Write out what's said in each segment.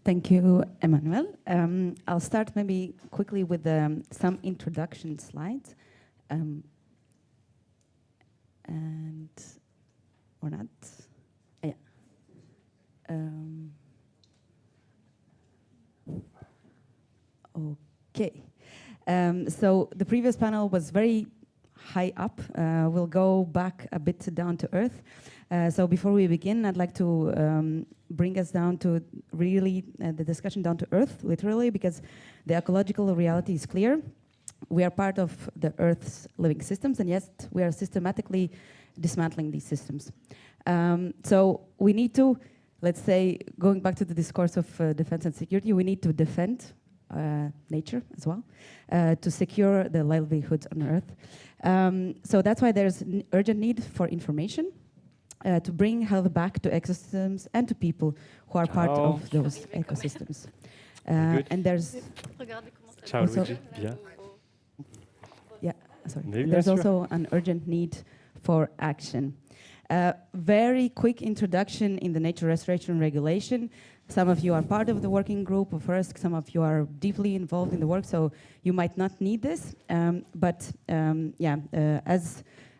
Thank you, Emmanuel. I'll start maybe quickly with some introduction slides. And, or not. Yeah. Okay. So the previous panel was very high up. We'll go back a bit down to earth. So before we begin, I'd like to bring us down to really the discussion down to earth, literally, because the ecological reality is clear. We are part of the Earth's living systems, and yet we are systematically dismantling these systems. So we need to, let's say, going back to the discourse of defense and security, we need to defend nature as well, to secure the livelihoods on Earth. So that's why there's an urgent need for information, to bring health back to ecosystems and to people who are part of those ecosystems. And there's also, yeah, sorry. There's also an urgent need for action. Very quick introduction in the nature restoration regulation. Some of you are part of the working group of FIRST, some of you are deeply involved in the work, so you might not need this. As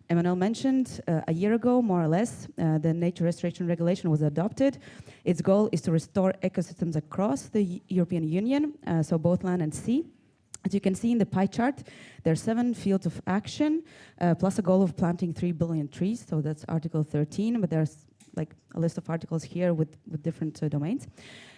Emmanuel mentioned, a year ago, more or less, the nature restoration regulation was adopted. Its goal is to restore ecosystems across the European Union, so both land and sea. As you can see in the pie chart, there are 7 fields of action, plus a goal of planting 3 billion trees, so that's Article 13, but there's like a list of articles here with different domains.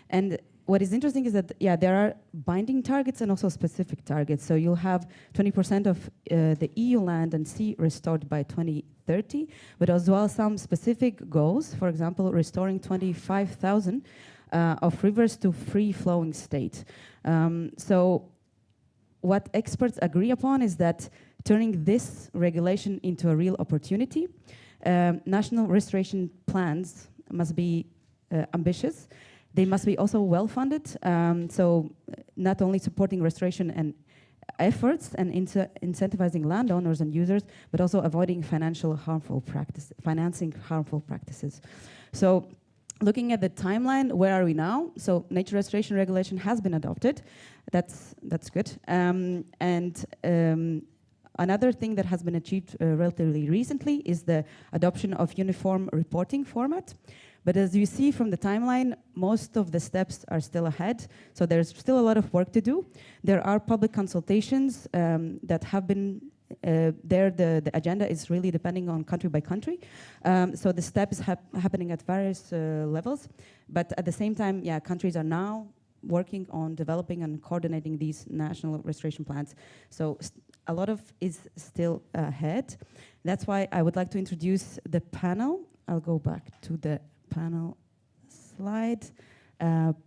And what is interesting is that, yeah, there are binding targets and also specific targets. So you'll have 20% of the EU land and sea restored by 2030, but as well some specific goals, for example, restoring 25,000 of rivers to free-flowing state. So what experts agree upon is that turning this regulation into a real opportunity, national restoration plans must be ambitious. They must be also well-funded, so not only supporting restoration and efforts and incentivizing landowners and users, but also avoiding financing harmful practices. So looking at the timeline, where are we now? So nature restoration regulation has been adopted. That's good. Another thing that has been achieved relatively recently is the adoption of uniform reporting format. But as you see from the timeline, most of the steps are still ahead. So there's still a lot of work to do. There are public consultations that have been there. The agenda is really depending on country by country. So the steps happening at various levels. But at the same time, yeah, countries are now working on developing and coordinating these national restoration plans. So a lot of is still ahead. That's why I would like to introduce the panel. I'll go back to the panel slide.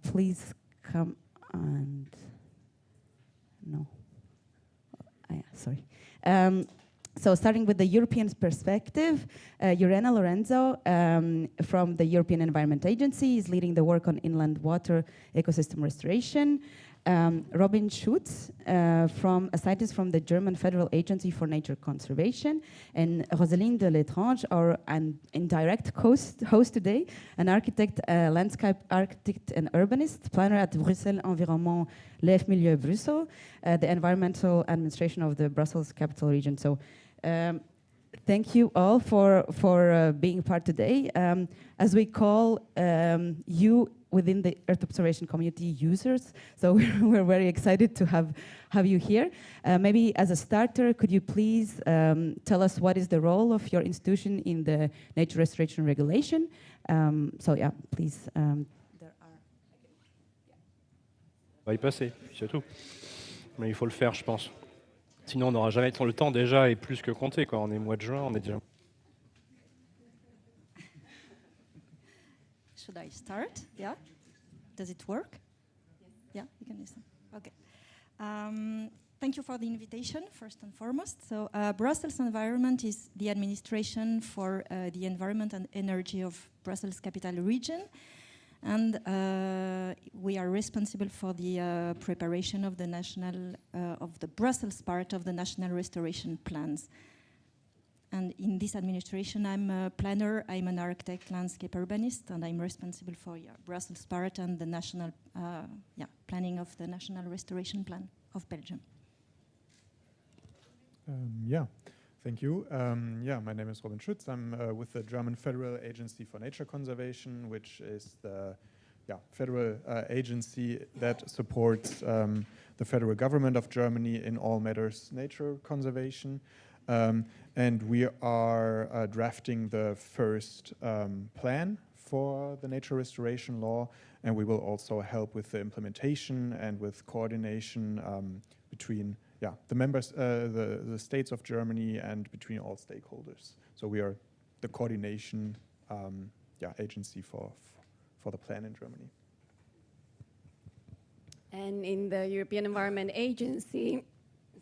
Please come and no. Sorry. So starting with the European perspective, Irena Lorenzo from the European Environment Agency is leading the work on inland water ecosystem restoration. Robin Schutz, a scientist from the German Federal Agency for Nature Conservation, and Roseline de Letrange, our indirect host today, an architect, landscape architect and urbanist, planner at Bruxelles Environnement Leef Milieu Brussels, the environmental administration of the Brussels capital region. So thank you all for being part today. As we call you within the Earth observation community users, so we're very excited to have you here. Maybe as a starter, could you please tell us what is the role of your institution in the nature restoration regulation? So yeah, please. There are. On va y passer, c'est tout. Mais il faut le faire, je pense. Sinon, on n'aura jamais le temps déjà est plus que compté, quoi. On est mois de juin, on est déjà. Should I start? Yeah? Does it work? Yeah, you can listen. Okay. Thank you for the invitation, first and foremost. So Brussels Environment is the administration for the environment and energy of Brussels Capital Region. And we are responsible for the preparation of the Brussels part of the national restoration plans. And in this administration, I'm a planner, I'm an architect, landscape urbanist, and I'm responsible for Brussels part and the national planning of the National Restoration Plan of Belgium. Thank you. My name is Robin Schütz. I'm with the German Federal Agency for Nature Conservation, which is the federal agency that supports the federal government of Germany in all matters nature conservation. And we are drafting the first plan for the nature restoration law, and we will also help with the implementation and with coordination between the members, the states of Germany, and between all stakeholders. So we are the coordination agency for the plan in Germany. And in the European Environment Agency,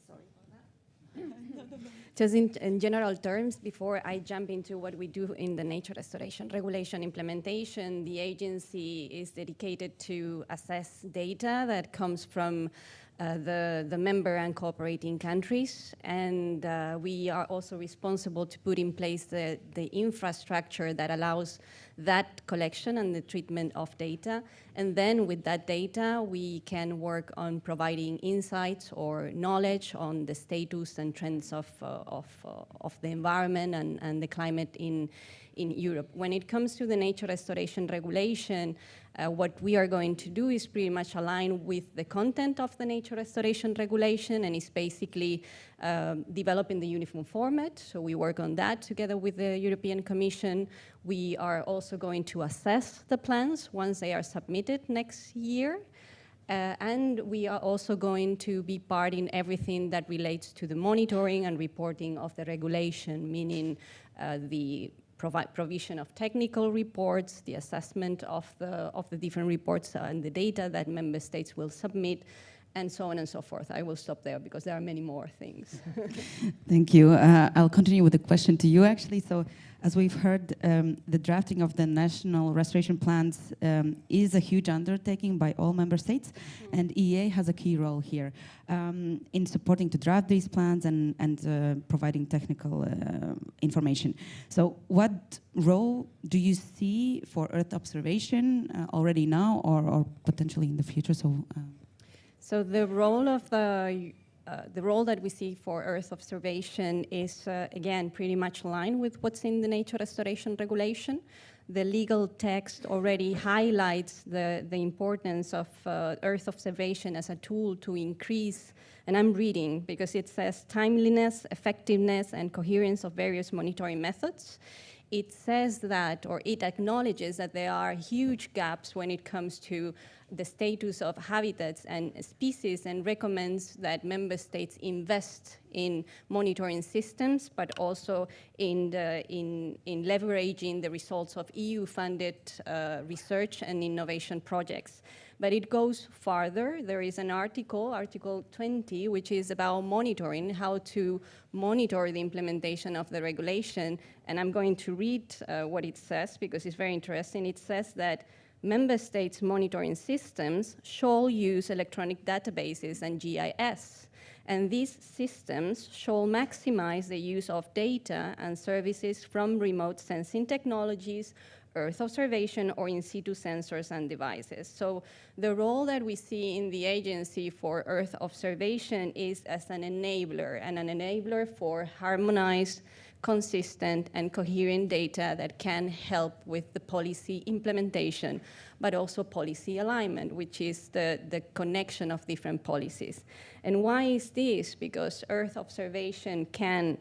sorry about that. Just in general terms, before I jump into what we do in the nature restoration regulation implementation, the agency is dedicated to assess data that comes from the member and cooperating countries, and we are also responsible to put in place the infrastructure that allows that collection and the treatment of data. And then with that data, we can work on providing insights or knowledge on the status and trends of the environment and the climate in Europe. When it comes to the nature restoration regulation, what we are going to do is pretty much align with the content of the nature restoration regulation, and it's basically developing the uniform format. So we work on that together with the European Commission. We are also going to assess the plans once they are submitted next year. And we are also going to be part in everything that relates to the monitoring and reporting of the regulation, meaning the provision of technical reports, the assessment of the different reports and the data that member states will submit, and so on and so forth. I will stop there because there are many more things. Thank you. I'll continue with a question to you, actually. So, as we've heard, the drafting of the national restoration plans is a huge undertaking by all member states, and EEA has a key role here in supporting to draft these plans and providing technical information. So, what role do you see for Earth observation already now, or potentially in the future? So the role of the role that we see for Earth observation is, again, pretty much aligned with what's in the nature restoration regulation. The legal text already highlights the importance of Earth observation as a tool to increase, and I'm reading because it says timeliness, effectiveness, and coherence of various monitoring methods. It says that, or it acknowledges that there are huge gaps when it comes to the status of habitats and species, and recommends that member states invest in monitoring systems, but also in leveraging the results of EU-funded research and innovation projects. But it goes farther. There is an article, Article 20, which is about monitoring, how to monitor the implementation of the regulation. And I'm going to read what it says because it's very interesting. It says that member states' monitoring systems shall use electronic databases and GIS. And these systems shall maximize the use of data and services from remote sensing technologies, Earth observation, or in situ sensors and devices. So the role that we see in the agency for Earth observation is as an enabler, and an enabler for harmonized, consistent, and coherent data that can help with the policy implementation, but also policy alignment, which is the connection of different policies. And why is this? Because Earth observation can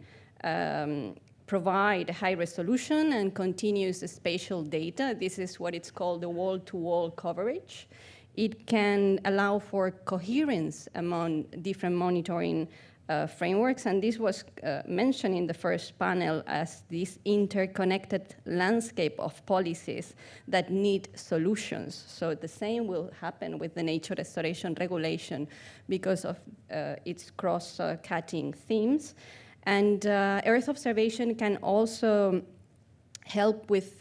provide high resolution and continuous spatial data. This is what it's called the wall-to-wall coverage. It can allow for coherence among different monitoring frameworks, and this was mentioned in the first panel as this interconnected landscape of policies that need solutions. So the same will happen with the nature restoration regulation because of its cross-cutting themes. And Earth observation can also help with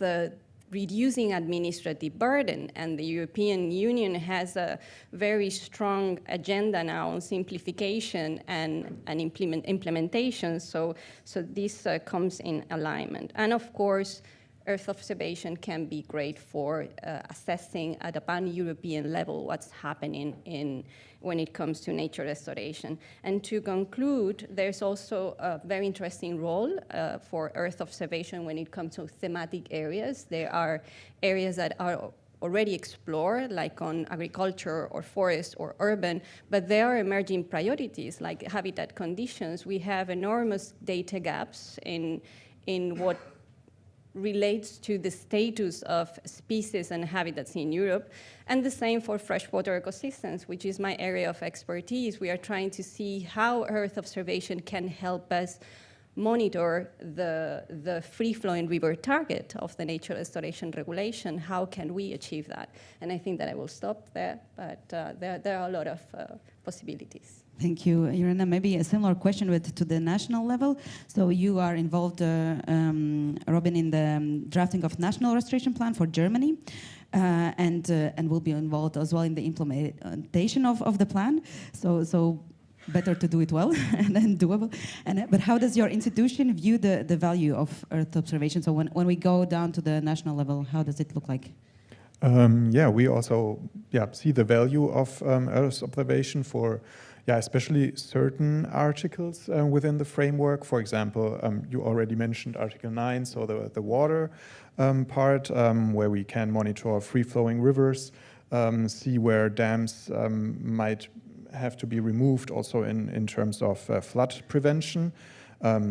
reducing administrative burden, and the European Union has a very strong agenda now on simplification and implementation, so this comes in alignment. And of course, Earth observation can be great for assessing at a pan-European level what's happening when it comes to nature restoration. And to conclude, there's also a very interesting role for Earth observation when it comes to thematic areas. There are areas that are already explored, like on agriculture or forest or urban, but there are emerging priorities like habitat conditions. We have enormous data gaps in what relates to the status of species and habitats in Europe, and the same for freshwater ecosystems, which is my area of expertise. We are trying to see how Earth observation can help us monitor the free-flowing river target of the nature restoration regulation. How can we achieve that? And I think that I will stop there, but there are a lot of possibilities. Thank you, Irena. Maybe a similar question to the national level. So you are involved, Robin, in the drafting of national restoration plan for Germany, and will be involved as well in the implementation of the plan. So better to do it well and then doable. But how does your institution view the value of Earth observation? So when we go down to the national level, how does it look like? We also see the value of Earth observation for especially certain articles within the framework. For example, you already mentioned Article 9, so the water part, where we can monitor free-flowing rivers, see where dams might have to be removed, also in terms of flood prevention.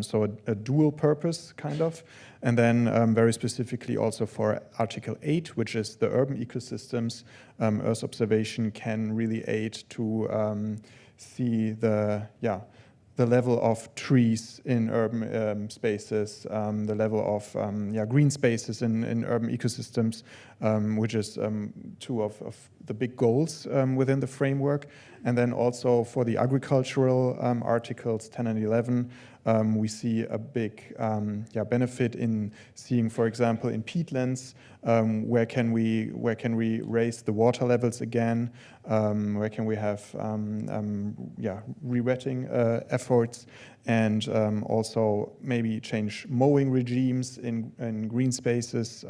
So a dual purpose, kind of. And then very specifically also for Article 8, which is the urban ecosystems, Earth observation can really aid to see the level of trees in urban spaces, the level of green spaces in urban ecosystems, which is two of the big goals within the framework. And then also for the agricultural articles 10 and 11, we see a big benefit in seeing, for example, in peatlands, where can we raise the water levels again, where can we have re-wetting efforts, and also maybe change mowing regimes in green spaces,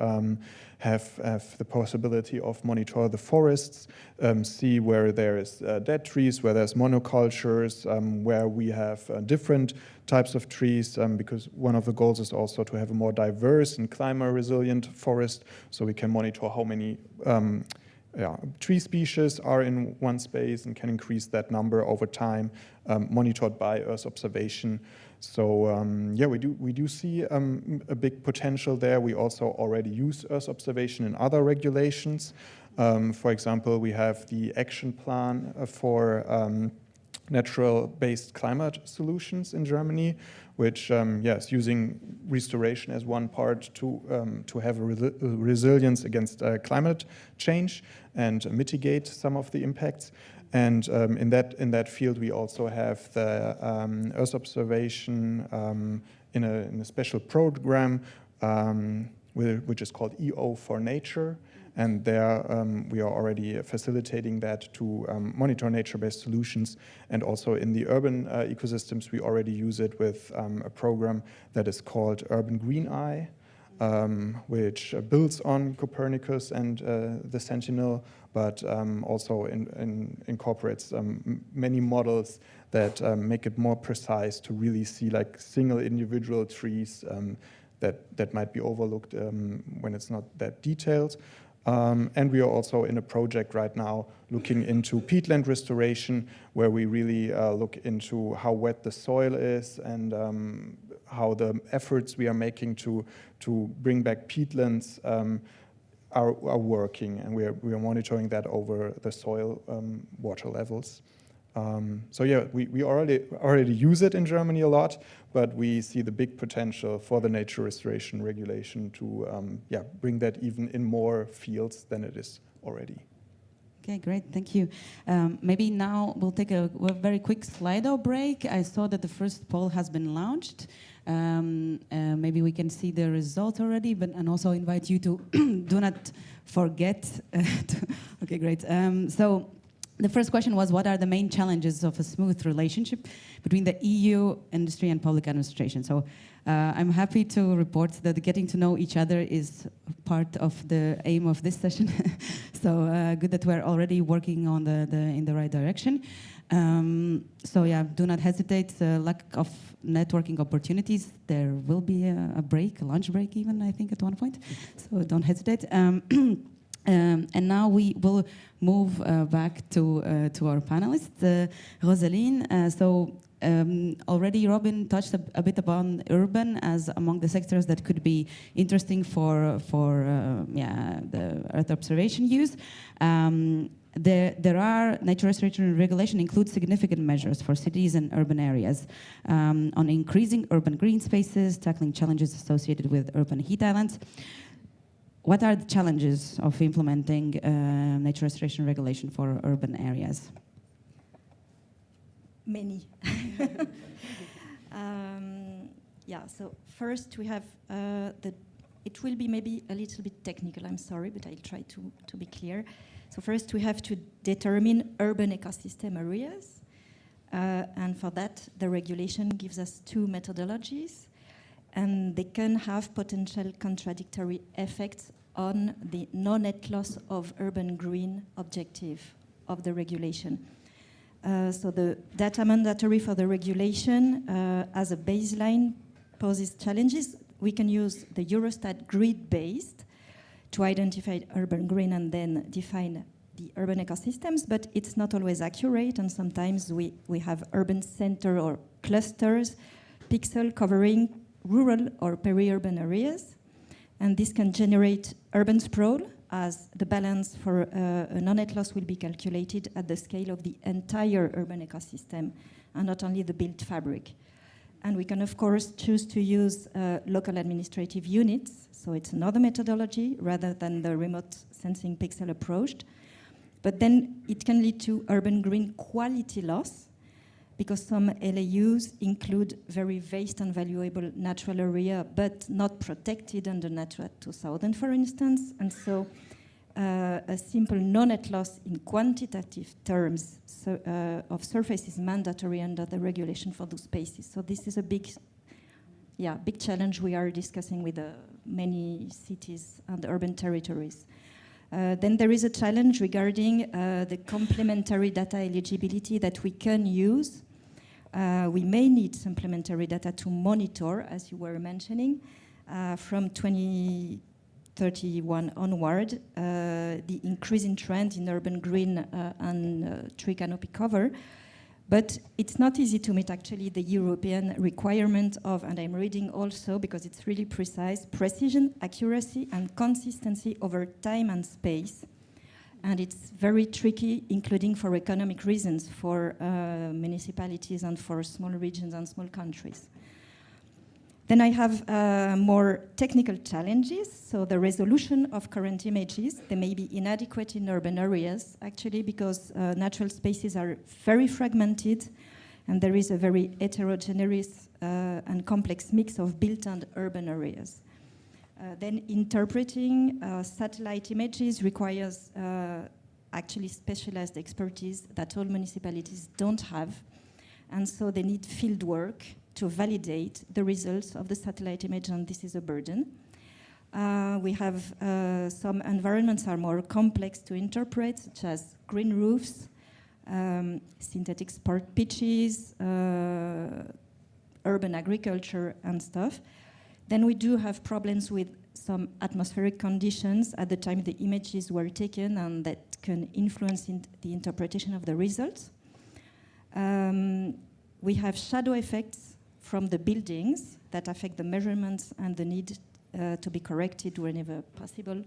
have the possibility of monitor the forests, see where there is dead trees, where there's monocultures, where we have different types of trees, because one of the goals is also to have a more diverse and climate-resilient forest, so we can monitor how many tree species are in one space and can increase that number over time, monitored by Earth observation. So we do see a big potential there. We also already use Earth observation in other regulations. For example, we have the action plan for natural-based climate solutions in Germany, which is using restoration as one part to have a resilience against climate change and mitigate some of the impacts. And in that field, we also have the Earth observation in a special program, which is called EO for Nature. And there we are already facilitating that to monitor nature-based solutions. And also in the urban ecosystems, we already use it with a program that is called Urban Green Eye, which builds on Copernicus and the Sentinel, but also incorporates many models that make it more precise to really see like single individual trees that might be overlooked when it's not that detailed. And we are also in a project right now looking into peatland restoration, where we really look into how wet the soil is and how the efforts we are making to bring back peatlands are working, and we are monitoring that over the soil water levels. We already use it in Germany a lot, but we see the big potential for the nature restoration regulation to bring that even in more fields than it is already. Okay, great, thank you. Maybe now we'll take a very quick Slido break. I saw that the first poll has been launched. Maybe we can see the result already, and also invite you to do not forget. Okay, great. So the first question was, what are the main challenges of a smooth relationship between the EU, industry, and public administration? So I'm happy to report that getting to know each other is part of the aim of this session. So good that we're already working on in the right direction. So yeah, do not hesitate. Lack of networking opportunities. There will be a break, a lunch break even, I think, at one point. So don't hesitate. And now we will move back to our panelists. Rosaline, already Robin touched a bit upon urban as among the sectors that could be interesting for the Earth observation use. There are nature restoration regulation includes significant measures for cities and urban areas on increasing urban green spaces, tackling challenges associated with urban heat islands. What are the challenges of implementing nature restoration regulation for urban areas? Many. So first we have it will be maybe a little bit technical, I'm sorry, but I'll try to be clear. So first we have to determine urban ecosystem areas. And for that, the regulation gives us two methodologies. And they can have potential contradictory effects on the no-net loss of urban green objective of the regulation. So the data mandatory for the regulation as a baseline poses challenges. We can use the Eurostat grid-based to identify urban green and then define the urban ecosystems, but it's not always accurate, and sometimes we have urban center or clusters, pixel covering rural or peri-urban areas, and this can generate urban sprawl as the balance for a non-net loss will be calculated at the scale of the entire urban ecosystem and not only the built fabric. And we can, of course, choose to use local administrative units, so it's another methodology rather than the remote sensing pixel approach. But then it can lead to urban green quality loss because some LAUs include very vast and valuable natural area but not protected under Natura 2000, for instance. And so a simple no-net loss in quantitative terms of surface is mandatory under the regulation for those spaces. So this is a big challenge we are discussing with many cities and urban territories. Then there is a challenge regarding the complementary data eligibility that we can use. We may need supplementary data to monitor, as you were mentioning, from 2031 onward, the increasing trend in urban green and tree canopy cover. But it's not easy to meet actually the European requirement of, and I'm reading also because it's really precise, precision, accuracy, and consistency over time and space. And it's very tricky, including for economic reasons for municipalities and for small regions and small countries. Then I have more technical challenges. So the resolution of current images, they may be inadequate in urban areas, actually, because natural spaces are very fragmented, and there is a very heterogeneous and complex mix of built and urban areas. Then interpreting satellite images requires actually specialized expertise that all municipalities don't have, and so they need field work to validate the results of the satellite image, and this is a burden. We have some environments are more complex to interpret, such as green roofs, synthetic sport pitches, urban agriculture and stuff. Then we do have problems with some atmospheric conditions at the time the images were taken, and that can influence the interpretation of the results. We have shadow effects from the buildings that affect the measurements and the need to be corrected whenever possible.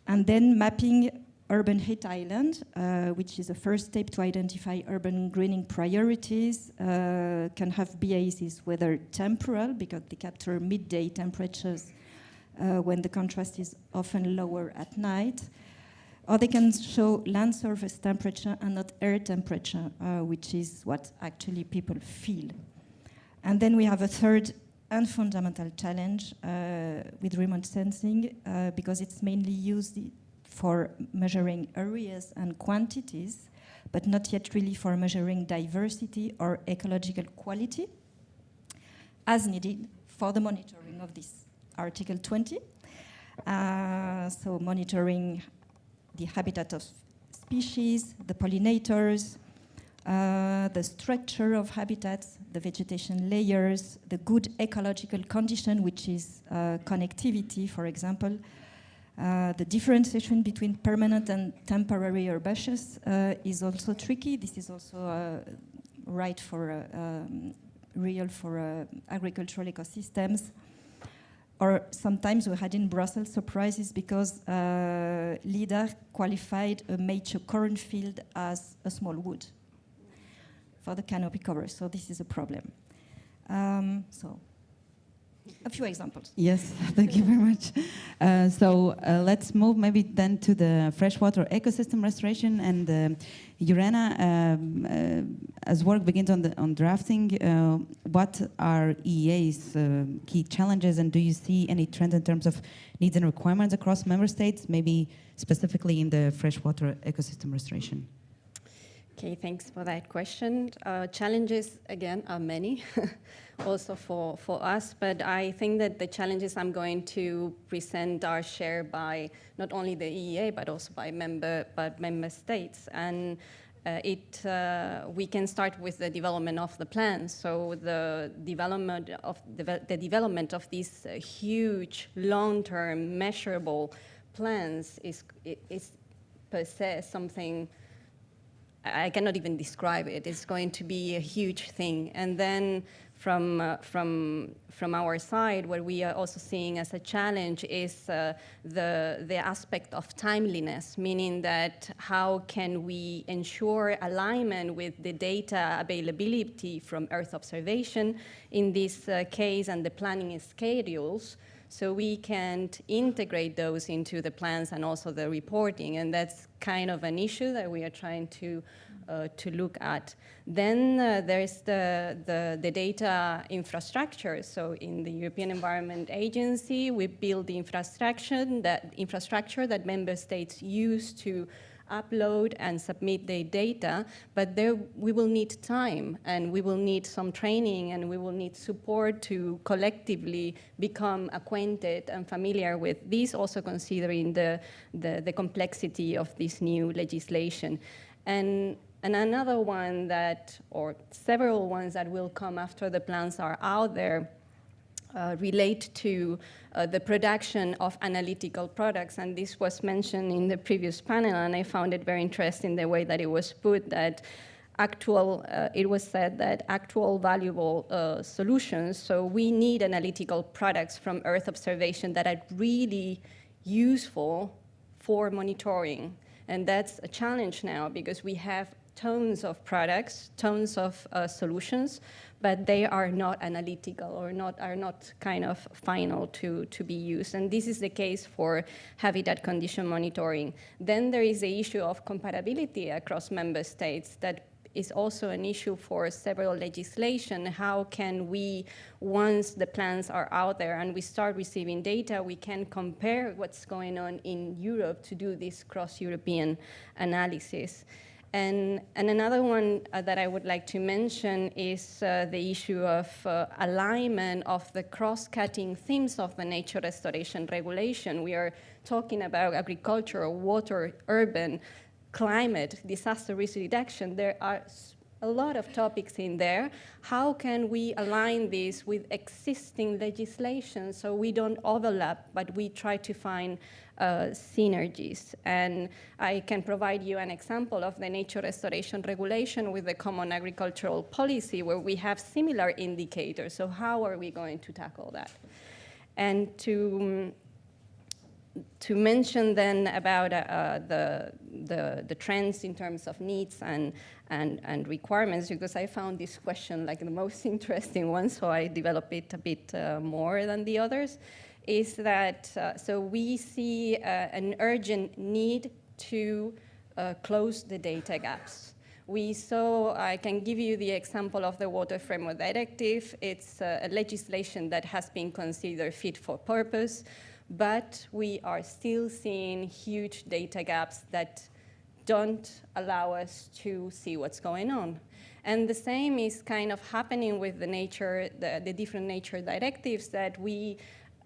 And then mapping urban heat island, which is a first step to identify urban greening priorities, can have biases, whether temporal, because they capture midday temperatures when the contrast is often lower at night, or they can show land surface temperature and not air temperature, which is what actually people feel. And then we have a third and fundamental challenge with remote sensing, because it's mainly used for measuring areas and quantities, but not yet really for measuring diversity or ecological quality, as needed for the monitoring of this Article 20. So monitoring the habitat of species, the pollinators, the structure of habitats, the vegetation layers, the good ecological condition, which is connectivity, for example. The differentiation between permanent and temporary herbaceous is also tricky. This is also real for agricultural ecosystems. Or sometimes we had in Brussels surprises because LIDAR qualified a mature cornfield as a small wood for the canopy cover. So this is a problem. So a few examples. Yes, thank you very much. Let's move maybe then to the freshwater ecosystem restoration. And Irena, as work begins on drafting, what are EEA's key challenges, and do you see any trends in terms of needs and requirements across member states, maybe specifically in the freshwater ecosystem restoration? Okay, thanks for that question. Challenges, again, are many, also for us, but I think that the challenges I'm going to present are shared by not only the EEA, but also by member states. And we can start with the development of the plans. So the development of these huge, long-term, measurable plans is per se something I cannot even describe it. It's going to be a huge thing. And then from our side, what we are also seeing as a challenge is the aspect of timeliness, meaning that how can we ensure alignment with the data availability from Earth observation in this case and the planning schedules, so we can integrate those into the plans and also the reporting, and that's kind of an issue that we are trying to look at. Then there's the data infrastructure. So in the European Environment Agency, we build the infrastructure that member states use to upload and submit their data, but there we will need time, and we will need some training, and we will need support to collectively become acquainted and familiar with this, also considering the complexity of this new legislation. And another one or several ones that will come after the plans are out there relate to the production of analytical products, and this was mentioned in the previous panel, and I found it very interesting the way that it was put, that it was said that actual valuable solutions, so we need analytical products from Earth observation that are really useful for monitoring, and that's a challenge now because we have tons of products, tons of solutions, but they are not analytical or are not kind of final to be used. And this is the case for habitat condition monitoring. Then there is the issue of compatibility across member states that is also an issue for several legislation. How can we, once the plans are out there and we start receiving data, we can compare what's going on in Europe to do this cross-European analysis. And another one that I would like to mention is the issue of alignment of the cross-cutting themes of the nature restoration regulation. We are talking about agriculture, water, urban, climate, disaster risk reduction. There are a lot of topics in there. How can we align this with existing legislation so we don't overlap, but we try to find synergies? And I can provide you an example of the nature restoration regulation with the common agricultural policy, where we have similar indicators. So how are we going to tackle that? And to mention then about the trends in terms of needs and requirements, because I found this question like the most interesting one, so I developed it a bit more than the others, is that so we see an urgent need to close the data gaps. We saw, I can give you the example of the Water Framework Directive. It's a legislation that has been considered fit for purpose, but we are still seeing huge data gaps that don't allow us to see what's going on. And the same is kind of happening with the different nature directives, that we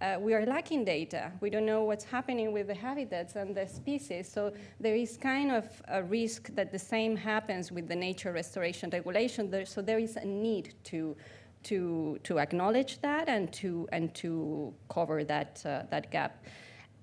are lacking data. We don't know what's happening with the habitats and the species. So there is kind of a risk that the same happens with the nature restoration regulation. So there is a need to acknowledge that and to cover that gap.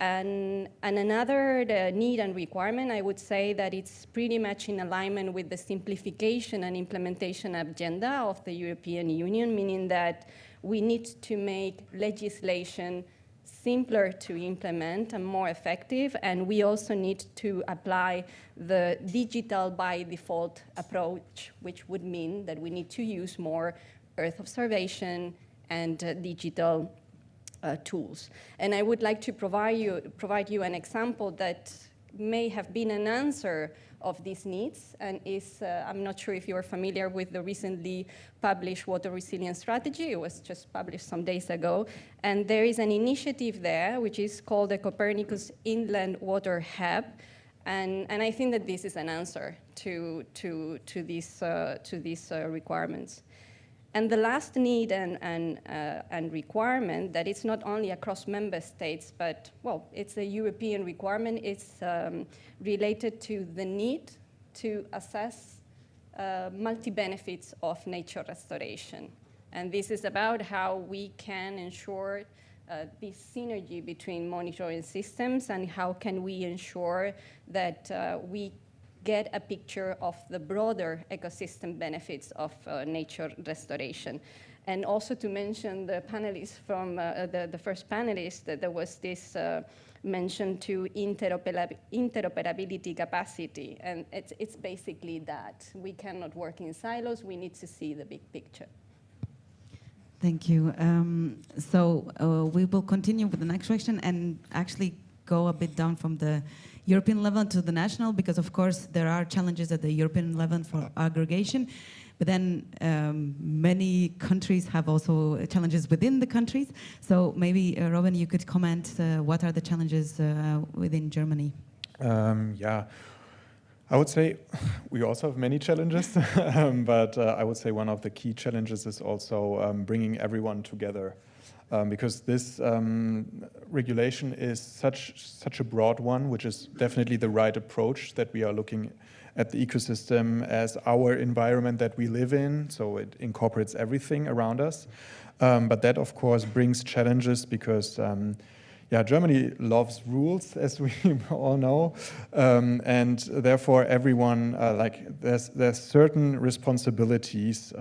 And another need and requirement, I would say that it's pretty much in alignment with the simplification and implementation agenda of the European Union, meaning that we need to make legislation simpler to implement and more effective, and we also need to apply the digital by default approach, which would mean that we need to use more Earth observation and digital tools. And I would like to provide you an example that may have been an answer of these needs, and is, I'm not sure if you're familiar with the recently published Water Resilience Strategy. It was just published some days ago. And there is an initiative there, which is called the Copernicus Inland Water Hub. And I think that this is an answer to these requirements. And the last need and requirement, that it's not only across member states, but, well, it's a European requirement. It's related to the need to assess multi-benefits of nature restoration. And this is about how we can ensure this synergy between monitoring systems, and how can we ensure that we get a picture of the broader ecosystem benefits of nature restoration. And also to mention the panelists from the first panelist, that there was this mention to interoperability capacity, and it's basically that. We cannot work in silos, we need to see the big picture. Thank you. We will continue with the next question and actually go a bit down from the European level to the national, because of course there are challenges at the European level for aggregation, but then many countries have also challenges within the countries. So maybe Robin, you could comment, what are the challenges within Germany? Yeah, I would say we also have many challenges, but I would say one of the key challenges is also bringing everyone together. Because this regulation is such a broad one, which is definitely the right approach, that we are looking at the ecosystem as our environment that we live in, so it incorporates everything around us. But that, of course, brings challenges because, Germany loves rules, as we all know, and therefore everyone, there's certain responsibilities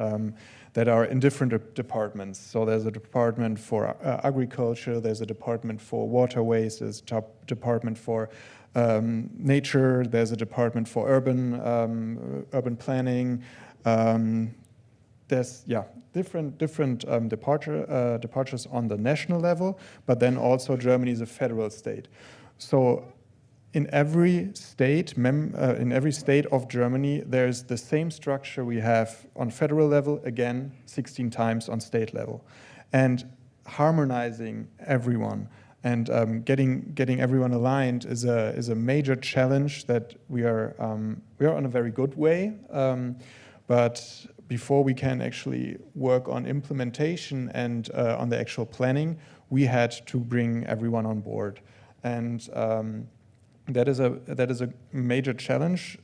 that are in different departments. So there's a department for agriculture, there's a department for waterways, there's a department for nature, there's a department for urban planning. There's different departures on the national level, but then also Germany is a federal state. So in every state of Germany, there's the same structure we have on federal level, again, 16 times on state level. And harmonizing everyone and getting everyone aligned is a major challenge that we are on a very good way. But before we can actually work on implementation and on the actual planning, we had to bring everyone on board. And that is a major challenge.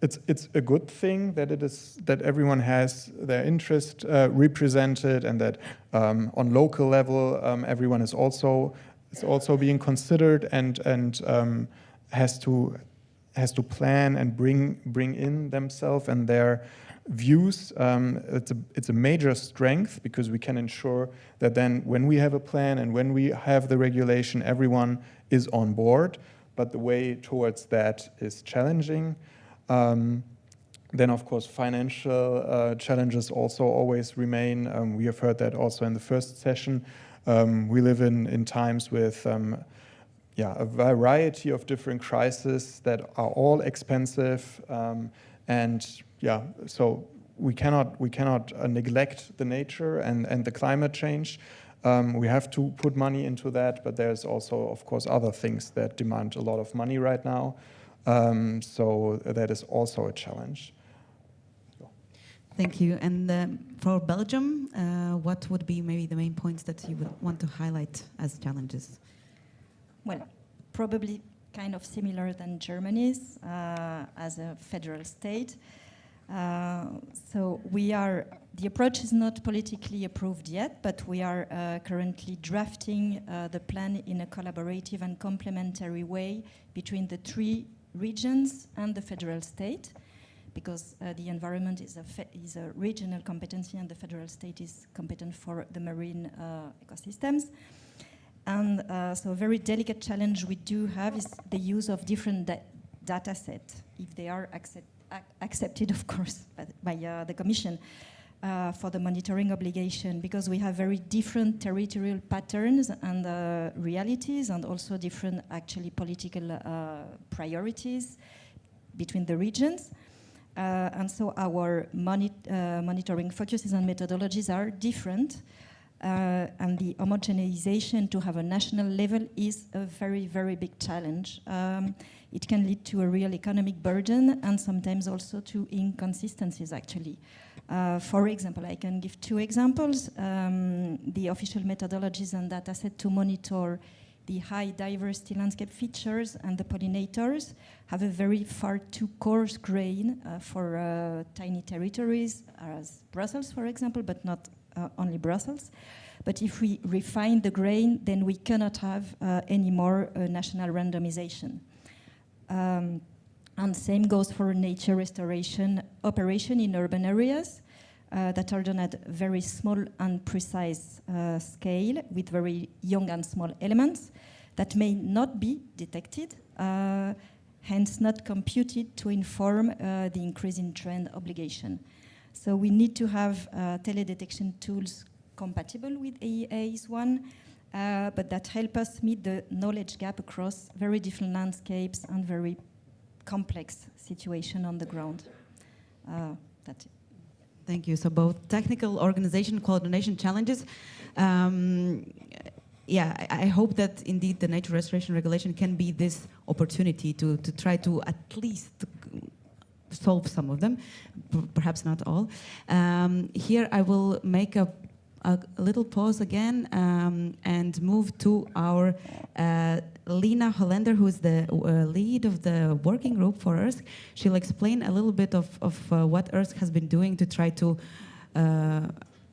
It's a good thing that everyone has their interest represented, and that on local level everyone is also being considered and has to plan and bring in themselves and their views. It's a major strength, because we can ensure that then when we have a plan and when we have the regulation, everyone is on board, but the way towards that is challenging. Then, of course, financial challenges also always remain. We have heard that also in the first session. We live in times with a variety of different crises that are all expensive, and so we cannot neglect the nature and the climate change. We have to put money into that, but there's also, of course, other things that demand a lot of money right now. So that is also a challenge. Thank you. And for Belgium, what would be maybe the main points that you would want to highlight as challenges? Well, probably kind of similar than Germany's as a federal state. So the approach is not politically approved yet, but we are currently drafting the plan in a collaborative and complementary way between the 3 regions and the federal state, because the environment is a regional competency and the federal state is competent for the marine ecosystems. And so a very delicate challenge we do have is the use of different data sets, if they are accepted, of course, by the Commission for the monitoring obligation, because we have very different territorial patterns and realities, and also different actually political priorities between the regions. And so our monitoring focuses and methodologies are different. And the homogenization to have a national level is a very, very big challenge. It can lead to a real economic burden and sometimes also to inconsistencies, actually. For example, I can give 2 examples. The official methodologies and data set to monitor the high diversity landscape features and the pollinators have a very far too coarse grain for tiny territories, as Brussels, for example, but not only Brussels. But if we refine the grain, then we cannot have any more national randomization. And same goes for nature restoration operation in urban areas that are done at very small and precise scale with very young and small elements that may not be detected, hence not computed to inform the increase in trend obligation. So we need to have teledetection tools compatible with AEA's one, but that help us meet the knowledge gap across very different landscapes and very complex situation on the ground. That's it. Thank you. So both technical organization coordination challenges. I hope that indeed the nature restoration regulation can be this opportunity to try to at least solve some of them, perhaps not all. Here I will make a little pause again and move to our Lina Hollander, who is the lead of the working group for EARTH. She'll explain a little bit of what EARTH has been doing to try to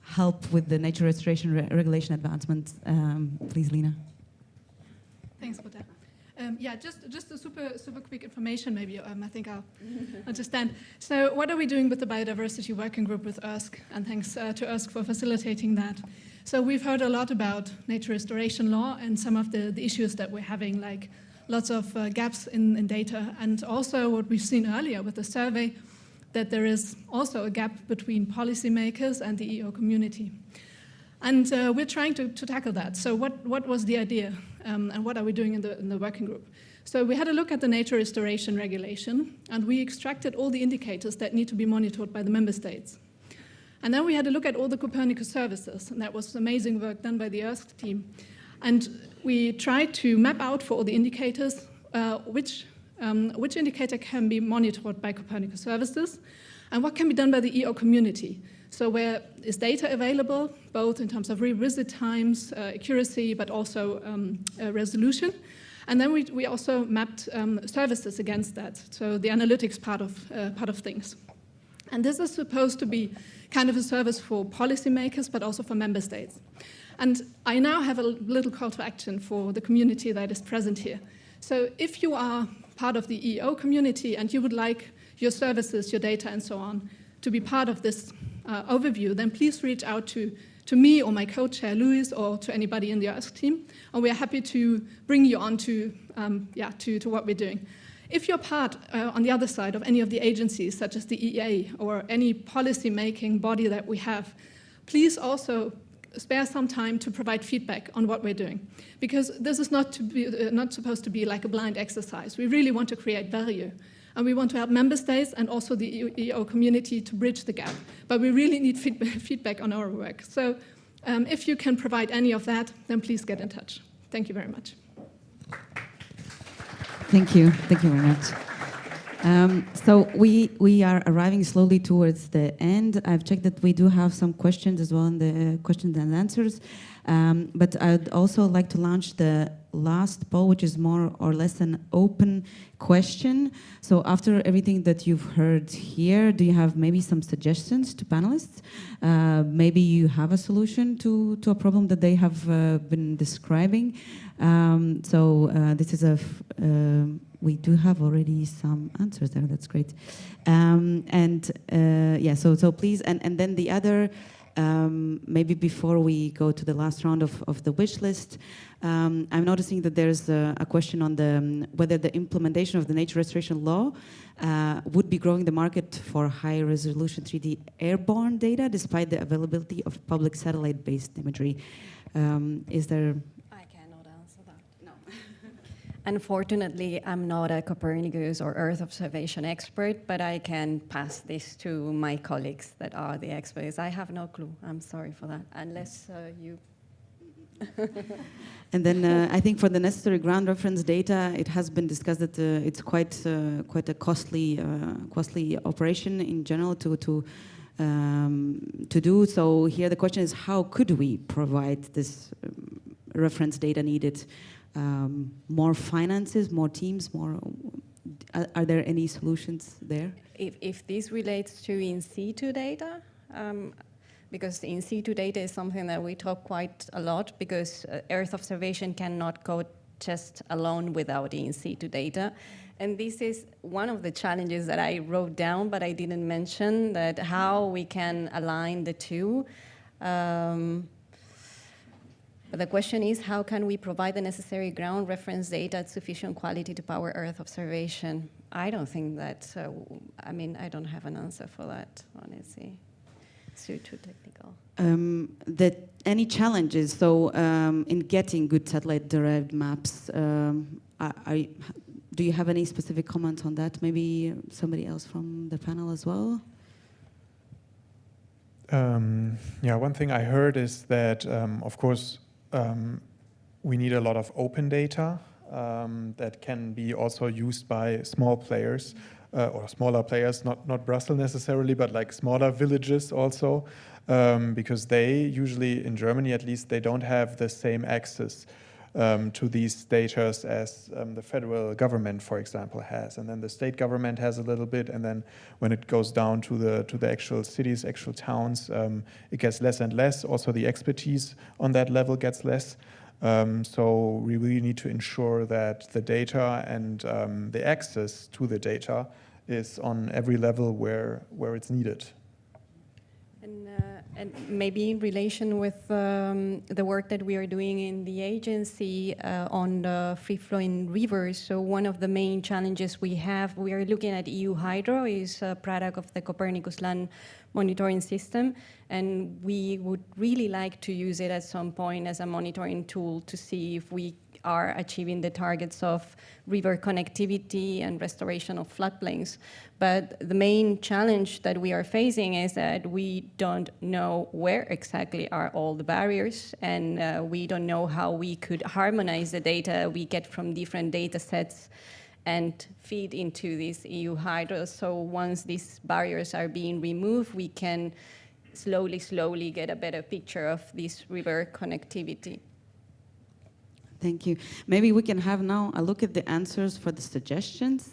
help with the nature restoration regulation advancements. Please, Lina. Thanks, Ruta. Just a super quick information, maybe. I think I'll understand. So, what are we doing with the biodiversity working group with EARTH? And thanks to EARTH for facilitating that. So, we've heard a lot about nature restoration law and some of the issues that we're having, like lots of gaps in data, and also what we've seen earlier with the survey, that there is also a gap between policymakers and the EO community. And we're trying to tackle that. So what was the idea, and what are we doing in the working group? So we had a look at the nature restoration regulation, and we extracted all the indicators that need to be monitored by the member states. And then we had a look at all the Copernicus services, and that was amazing work done by the EARTH team. And we tried to map out for all the indicators which indicator can be monitored by Copernicus services, and what can be done by the EO community. So where is data available, both in terms of revisit times, accuracy, but also resolution. And then we also mapped services against that, so the analytics part of things. And this is supposed to be kind of a service for policymakers, but also for member states. And I now have a little call to action for the community that is present here. So if you are part of the EO community and you would like your services, your data, and so on to be part of this overview, then please reach out to me or my co-chair, Louis, or to anybody in the EARTH team, and we are happy to bring you on to what we're doing. If you're part, on the other side, of any of the agencies, such as the EA or any policy-making body that we have, please also spare some time to provide feedback on what we're doing. Because this is not supposed to be like a blind exercise. We really want to create value. And we want to help member states and also the EO community to bridge the gap. But we really need feedback on our work. So if you can provide any of that, then please get in touch. Thank you very much. Thank you very much. So we are arriving slowly towards the end. I've checked that we do have some questions as well in the questions and answers. But I'd also like to launch the last poll, which is more or less an open question. So after everything that you've heard here, do you have maybe some suggestions to panelists? Maybe you have a solution to a problem that they have been describing. This is we do have already some answers there. That's great. So please, and then the other, maybe before we go to the last round of the wish list, I'm noticing that there's a question on whether the implementation of the nature restoration law would be growing the market for high resolution 3D airborne data despite the availability of public satellite-based imagery. Is there? I cannot answer that. No. Unfortunately, I'm not a Copernicus or Earth observation expert, but I can pass this to my colleagues that are the experts. I have no clue. I'm sorry for that, unless you... And then I think for the necessary ground reference data, it has been discussed that it's quite a costly operation in general to do. So here the question is, how could we provide this reference data needed? More finances, more teams, more. Are there any solutions there? If this relates to in situ data, because in situ data is something that we talk quite a lot, because Earth observation cannot go just alone without in situ data. And this is one of the challenges that I wrote down, but I didn't mention, that how we can align the two. But the question is, how can we provide the necessary ground reference data at sufficient quality to power Earth observation? I don't think that, I don't have an answer for that, honestly. It's too technical. Any challenges, so in getting good satellite-derived maps, do you have any specific comments on that? Maybe somebody else from the panel as well? One thing I heard is that, of course, we need a lot of open data that can be also used by small players or smaller players, not Brussels necessarily, but like smaller villages also, because they usually, in Germany at least, they don't have the same access to these data as the federal government, for example, has. And then the state government has a little bit, and then when it goes down to the actual cities, actual towns, it gets less and less. Also the expertise on that level gets less. So we really need to ensure that the data and the access to the data is on every level where it's needed. And maybe in relation with the work that we are doing in the agency on the free-flowing rivers. So one of the main challenges we are looking at EU Hydro, is a product of the Copernicus Land Monitoring System, and we would really like to use it at some point as a monitoring tool to see if we are achieving the targets of river connectivity and restoration of floodplains. But the main challenge that we are facing is that we don't know where exactly are all the barriers, and we don't know how we could harmonize the data we get from different data sets and feed into this EU Hydro. So once these barriers are being removed, we can slowly get a better picture of this river connectivity. Thank you. Maybe we can have now a look at the answers for the suggestions.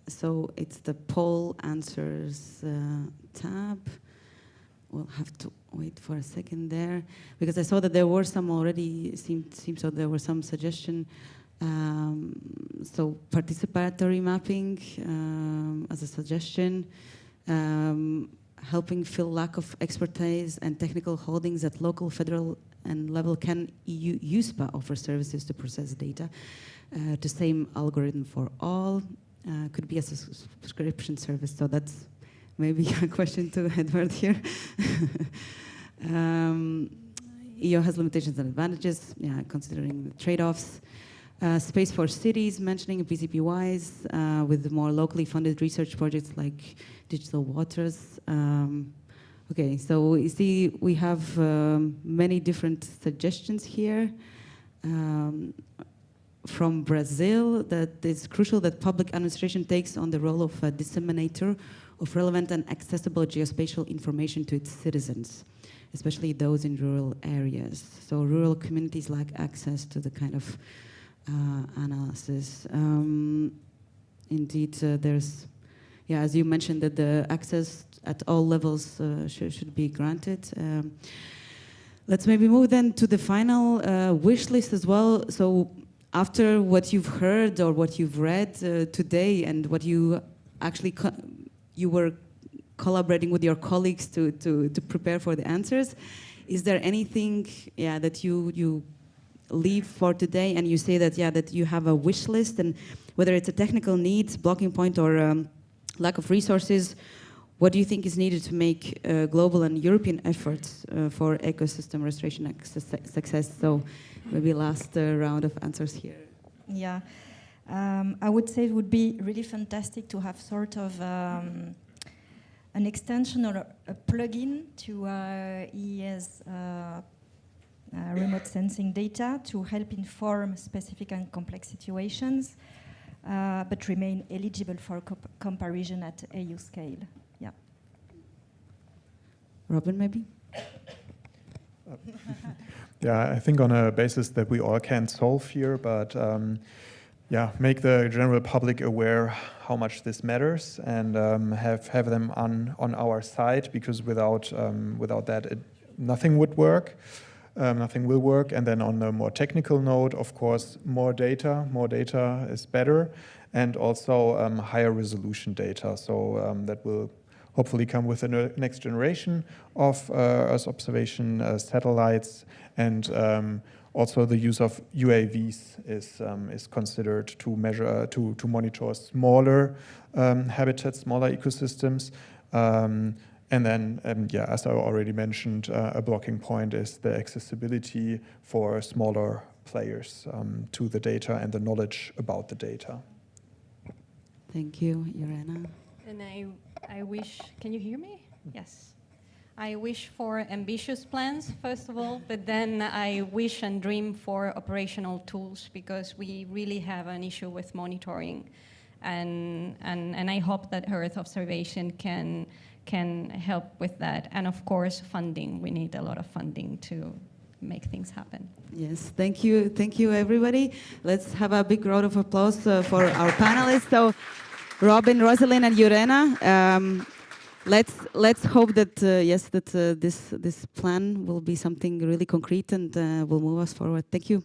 So it's the poll answers tab. We'll have to wait for a second there, because I saw that there were some already, seems so there were some suggestion. So participatory mapping as a suggestion. Helping fill lack of expertise and technical holdings at local, federal, and level. Can EU USPA offer services to process data? The same algorithm for all. Could be as a subscription service. So that's maybe a question to Edward here. EO has limitations and advantages, yeah, considering the trade-offs. Space for cities, mentioning PCP-wise, with the more locally funded research projects like Digital Waters. Okay, so you see we have many different suggestions here. From Brazil, that it's crucial that public administration takes on the role of a disseminator of relevant and accessible geospatial information to its citizens, especially those in rural areas. So rural communities lack access to the kind of analysis. Indeed, there's, yeah, as you mentioned, that the access at all levels should be granted. Let's maybe move then to the final wish list as well. So after what you've heard or what you've read today and what you actually you were collaborating with your colleagues to prepare for the answers, is there anything, yeah, that you leave for today and you say that, yeah, that you have a wish list, and whether it's a technical need, blocking point, or lack of resources, what do you think is needed to make global and European efforts for ecosystem restoration success? So maybe last round of answers here. Yeah, I would say it would be really fantastic to have sort of an extension or a plugin to EE's remote sensing data to help inform specific and complex situations, but remain eligible for comparison at EU scale. Yeah. Robin, maybe? Yeah, I think on a basis that we all can't solve here, but yeah, make the general public aware how much this matters, and have them on our side, because without that, nothing would work. Nothing will work. And then on a more technical note, of course, more data is better, and also higher resolution data. So that will hopefully come with the next generation of Earth observation satellites, and also the use of UAVs is considered to measure to monitor smaller habitats, smaller ecosystems. And then, yeah, as I already mentioned, a blocking point is the accessibility for smaller players to the data and the knowledge about the data. Thank you, Irena. And I wish, can you hear me? Yes. I wish for ambitious plans, first of all, but then I wish and dream for operational tools, because we really have an issue with monitoring. And I hope that Earth observation can help with that. And of course, funding. We need a lot of funding to make things happen. Yes, thank you everybody. Let's have a big round of applause for our panelists. So, Robin, Rosalind, and Irena. Let's hope that yes, that this plan will be something really concrete and will move us forward. Thank you.